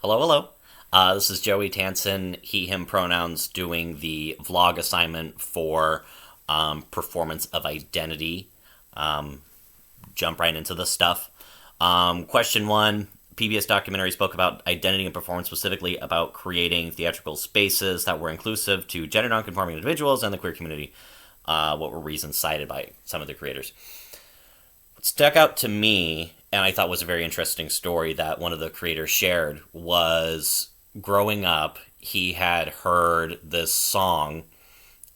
Hello, hello. This is Joey Tansen, he, him pronouns, doing the vlog assignment for Performance of Identity. Jump right into the stuff. Question one. PBS documentary spoke about identity and performance, specifically about creating theatrical spaces that were inclusive to gender nonconforming individuals and the queer community. What were reasons cited by some of the creators? What stuck out to me, and I thought was a very interesting story that one of the creators shared, was growing up, he had heard this song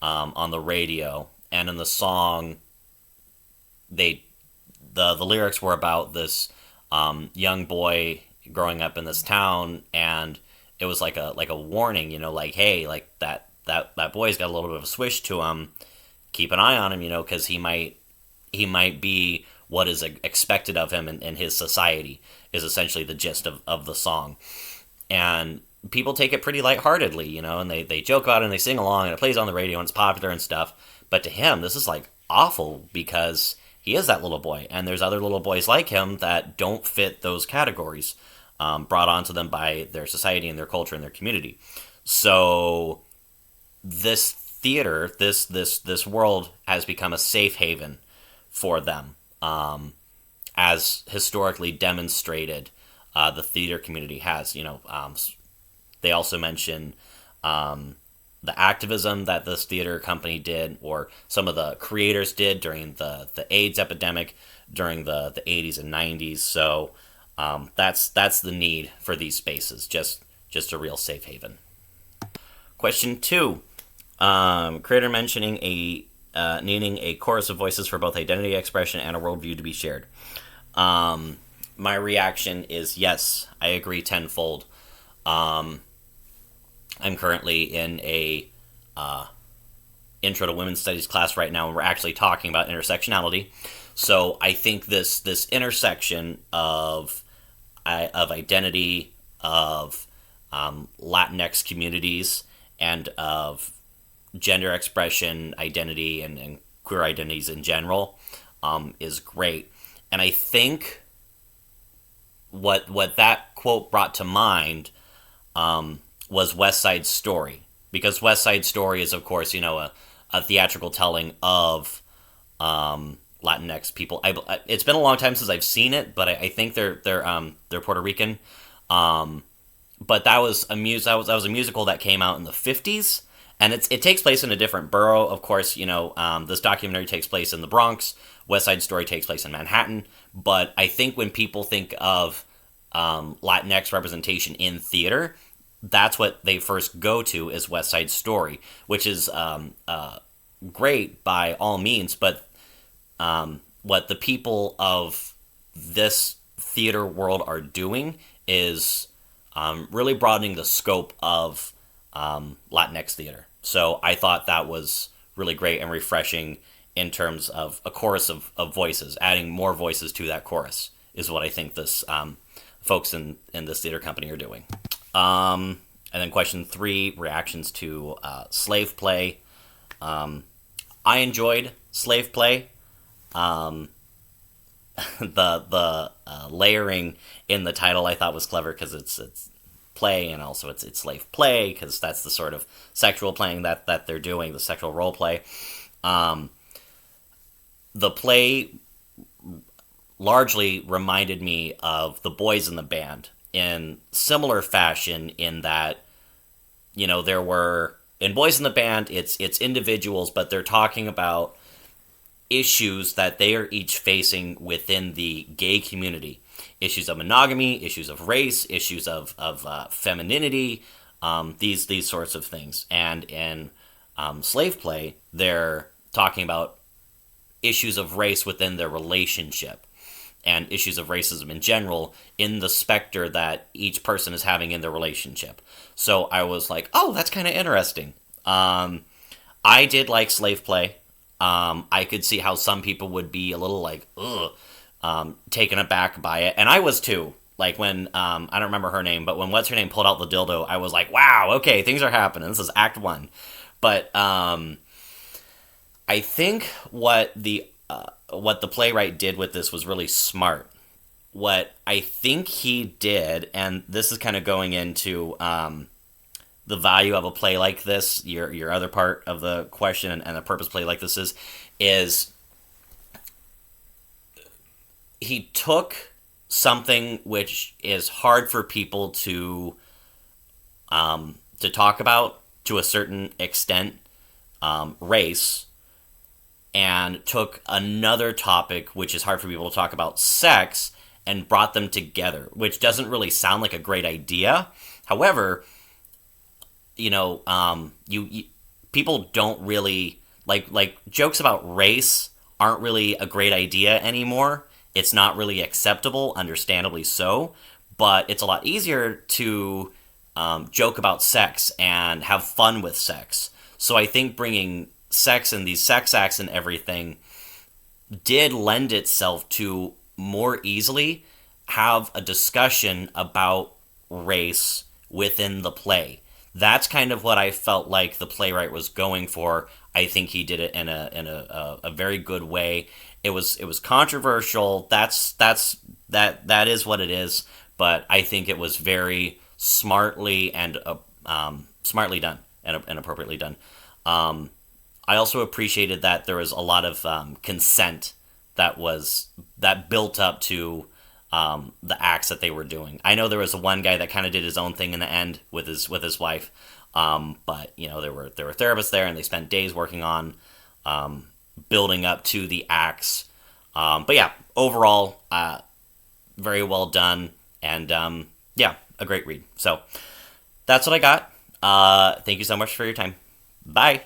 on the radio, and in the song, the lyrics were about this young boy growing up in this town, and it was like a warning, like, hey, like that boy's got a little bit of a swish to him. Keep an eye on him, because he might be what is expected of him in his society, is essentially the gist of the song. And people take it pretty lightheartedly, and they joke about it and they sing along and it plays on the radio and it's popular and stuff. But to him, this is like awful because he is that little boy, and there's other little boys like him that don't fit those categories brought onto them by their society and their culture and their community. So this theater, this world has become a safe haven for them, as historically demonstrated. The theater community has, they also mention the activism that this theater company did, or some of the creators did during the AIDS epidemic during the 80s and 90s. So that's the need for these spaces, just a real safe haven. Question two. Creator mentioning needing a chorus of voices for both identity expression and a worldview to be shared. My reaction is yes, I agree tenfold. I'm currently in a intro to women's studies class right now, and we're actually talking about intersectionality. So I think this intersection of identity, of Latinx communities, and of gender expression, identity, and queer identities in general is great. And I think what that quote brought to mind was West Side Story, because West Side Story is, of course, a theatrical telling of Latinx people. It's been a long time since I've seen it, but I think they're Puerto Rican. But that was a musical that came out in the 50s, and it takes place in a different borough. Of course, this documentary takes place in the Bronx. West Side Story takes place in Manhattan. But I think when people think of Latinx representation in theater, that's what they first go to, is West Side Story, which is great by all means. But what the people of this theater world are doing is really broadening the scope of Latinx theater. So I thought that was really great and refreshing in terms of a chorus of voices. Adding more voices to that chorus is what I think this folks in this theater company are doing. And then question three, reactions to slave play. I enjoyed slave play. The layering in the title I thought was clever, because it's play, and also it's slave play, because that's the sort of sexual playing that they're doing, the sexual role play. The play largely reminded me of The Boys in the Band, in similar fashion, in that, there were, in Boys in the Band, it's individuals, but they're talking about issues that they are each facing within the gay community. Issues of monogamy, issues of race, issues of femininity, these sorts of things. And in slave play, they're talking about issues of race within their relationship, and issues of racism in general in the specter that each person is having in their relationship. So I was like, oh, that's kind of interesting. I did like slave play. I could see how some people would be a little like, taken aback by it. And I was too. Like when, I don't remember her name, but when What's-Her-Name pulled out the dildo, I was like, wow, okay, things are happening. This is act one. But I think what the playwright did with this was really smart. what I think he did, and this is kind of going into the value of a play like this, your other part of the question, and the purpose play like this is he took something which is hard for people to talk about to a certain extent, race, and took another topic which is hard for people to talk about, sex, and brought them together, which doesn't really sound like a great idea. However, you people don't really like jokes about race aren't really a great idea anymore. It's not really acceptable, understandably so, but it's a lot easier to joke about sex and have fun with sex. So I think bringing sex and these sex acts and everything did lend itself to more easily have a discussion about race within the play. That's kind of what I felt like the playwright was going for. I think he did it in a very good way. It was controversial. That is what it is. But I think it was very smartly and smartly done and appropriately done. I also appreciated that there was a lot of consent that built up to the acts that they were doing. I know there was one guy that kind of did his own thing in the end with his wife, but there were therapists there, and they spent days working on building up to the acts. But yeah, overall, very well done, and yeah, a great read. So that's what I got. Thank you so much for your time. Bye.